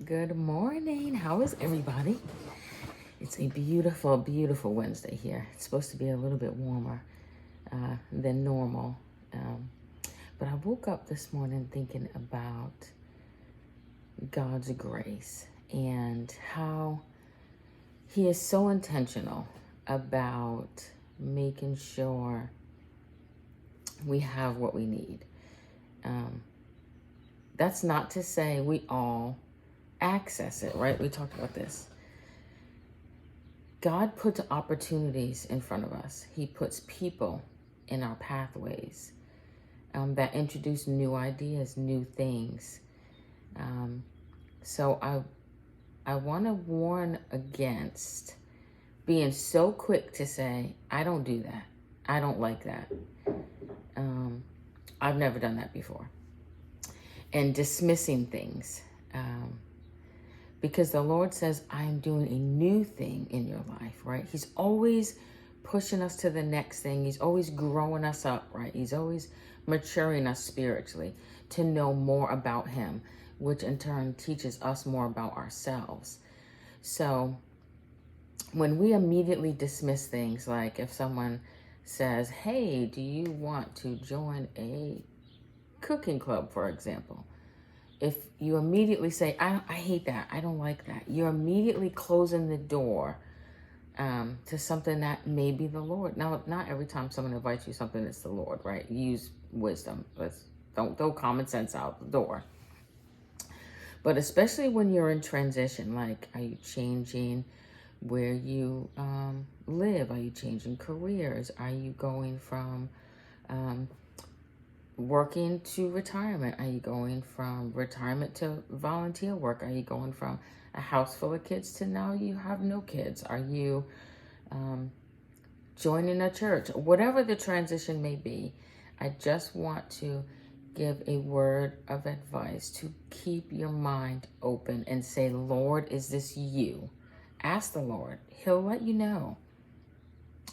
Good morning. How is everybody? It's a beautiful, beautiful Wednesday here. It's supposed to be a little bit warmer than normal. Um, but I woke up this morning thinking about God's grace and how He is so intentional about making sure we have what we need. Um, that's not to say we all access it, right? We talked about this. God puts opportunities in front of us. He puts people in our pathways that introduce new ideas, new things. Um, so I want to warn against being so quick to say, I don't do that. I don't like that. I've never done that before. And dismissing things. Because the Lord says, I am doing a new thing in your life, right? He's always pushing us to the next thing. He's always growing us up, right? He's always maturing us spiritually to know more about Him, which in turn teaches us more about ourselves. So when we immediately dismiss things, like if someone says, hey, do you want to join a cooking club, for example? If you immediately say, I hate that, I don't like that, you're immediately closing the door to something that may be the Lord. Now, not every time someone invites you something, it's the Lord, right? Use wisdom. Don't throw common sense out the door. But especially when you're in transition, like, are you changing where you live? Are you changing careers? Are you going from working to retirement? Are you going from retirement to volunteer work? Are you going from a house full of kids to now you have no kids? Are you joining a church? Whatever the transition may be, I just want to give a word of advice to keep your mind open and say, Lord, is this you? Ask the Lord. He'll let you know.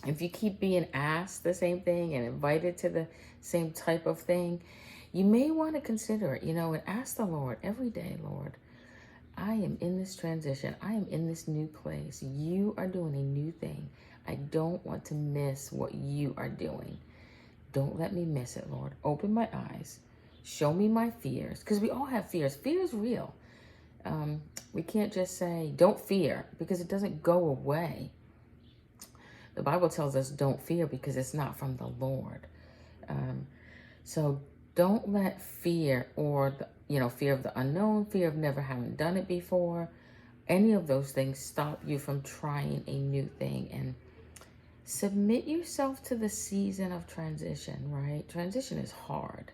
If you keep being asked the same thing and invited to the same type of thing, you may want to consider it, and ask the Lord every day, Lord, I am in this transition. I am in this new place. You are doing a new thing. I don't want to miss what you are doing. Don't let me miss it, Lord. Open my eyes. Show me my fears, because we all have fears. Fear is real. We can't just say, don't fear, because it doesn't go away. The Bible tells us don't fear because it's not from the Lord. So don't let fear or, fear of the unknown, fear of never having done it before, any of those things stop you from trying a new thing. And submit yourself to the season of transition, right? Transition is hard.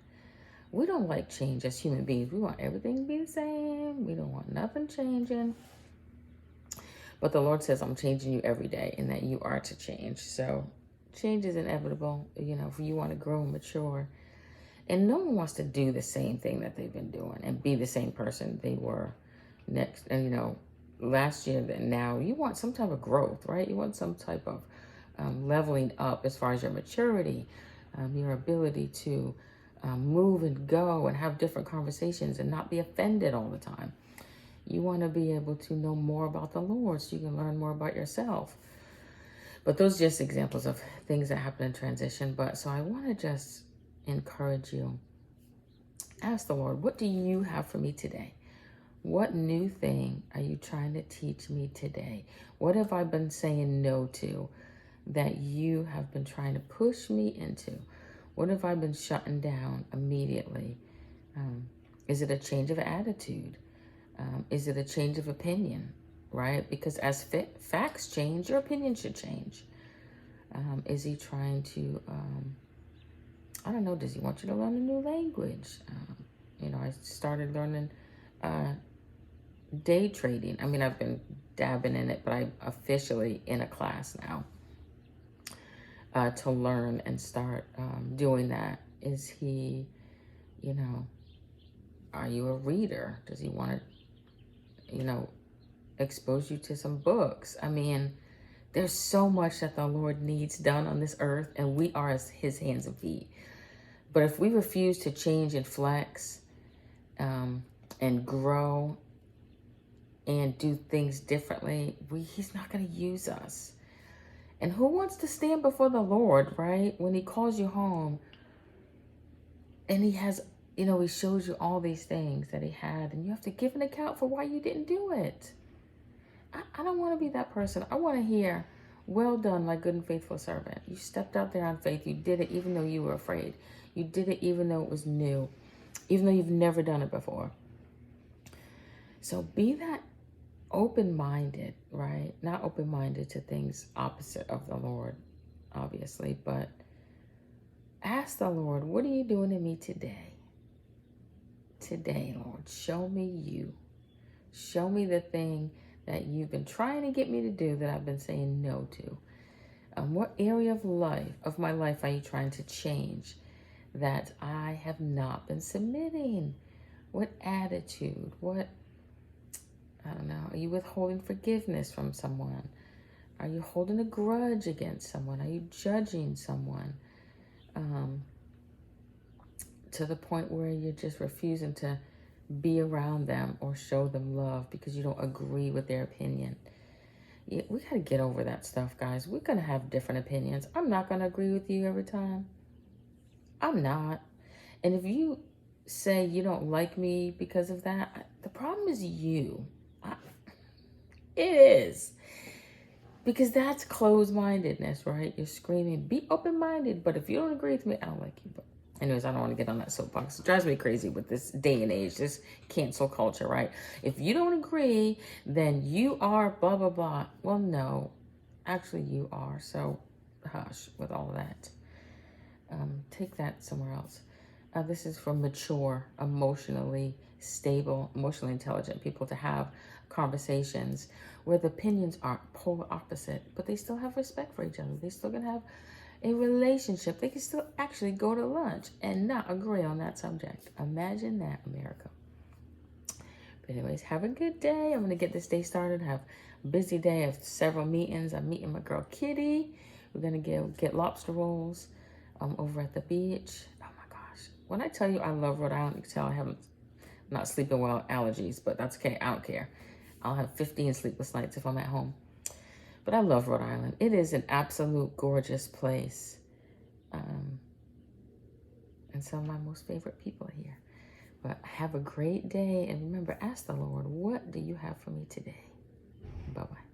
We don't like change as human beings. We want everything to be the same. We don't want nothing changing. But the Lord says, I'm changing you every day and that you are to change. So change is inevitable, if you want to grow and mature. And no one wants to do the same thing that they've been doing and be the same person they were last year than now. You want some type of growth, right? You want some type of leveling up as far as your maturity, your ability to move and go and have different conversations and not be offended all the time. You want to be able to know more about the Lord so you can learn more about yourself. But those are just examples of things that happen in transition. So I want to just encourage you. Ask the Lord, what do you have for me today? What new thing are you trying to teach me today? What have I been saying no to that you have been trying to push me into? What have I been shutting down immediately? Is it a change of attitude? Is it a change of opinion, right? Because as facts change, your opinion should change. Is he trying to, I don't know, does he want you to learn a new language? I started learning day trading. I mean, I've been dabbing in it, but I'm officially in a class now to learn and start doing that. Is he, are you a reader? Does he want to, expose you to some books? I mean, there's so much that the Lord needs done on this earth, and we are his hands and feet. But if we refuse to change and flex and grow and do things differently, he's not going to use us. And who wants to stand before the Lord, right? When he calls you home and he has, he shows you all these things that he had, and you have to give an account for why you didn't do it. I don't want to be that person. I want to hear, well done, my good and faithful servant. You stepped out there on faith. You did it even though you were afraid. You did it even though it was new, even though you've never done it before. So be that open-minded, right? Not open-minded to things opposite of the Lord, obviously, but ask the Lord, what are you doing in me today? Today, Lord, show me you. Show me the thing that you've been trying to get me to do that I've been saying no to. What area of my life are you trying to change that I have not been submitting? What attitude? I don't know. Are you withholding forgiveness from someone? Are you holding a grudge against someone? Are you judging someone to the point where you're just refusing to be around them or show them love because you don't agree with their opinion? Yeah, we got to get over that stuff, guys. We're going to have different opinions. I'm not going to agree with you every time. I'm not. And if you say you don't like me because of that, the problem is you. It is. Because that's closed-mindedness, right? You're screaming, be open-minded, but if you don't agree with me, I don't like you. But anyways, I don't want to get on that soapbox. It drives me crazy with this day and age, this cancel culture, right? If you don't agree, then you are blah, blah, blah. Well, no, actually you are. So hush with all of that. Take that somewhere else. This is for mature, emotionally stable, emotionally intelligent people to have conversations where the opinions are polar opposite, but they still have respect for each other. They still can have a relationship. They can still actually go to lunch and not agree on that subject. Imagine that, America. But anyways, have a good day. I'm going to get this day started. Have a busy day. I have several meetings. I'm meeting my girl Kitty. We're going to get lobster rolls over at the beach. Oh my gosh. When I tell you I love Rhode Island, you can tell I'm not sleeping well, allergies, but that's okay. I don't care. I'll have 15 sleepless nights if I'm at home. But I love Rhode Island. It is an absolute gorgeous place. And some of my most favorite people here. But have a great day. And remember, ask the Lord, what do you have for me today? Bye-bye.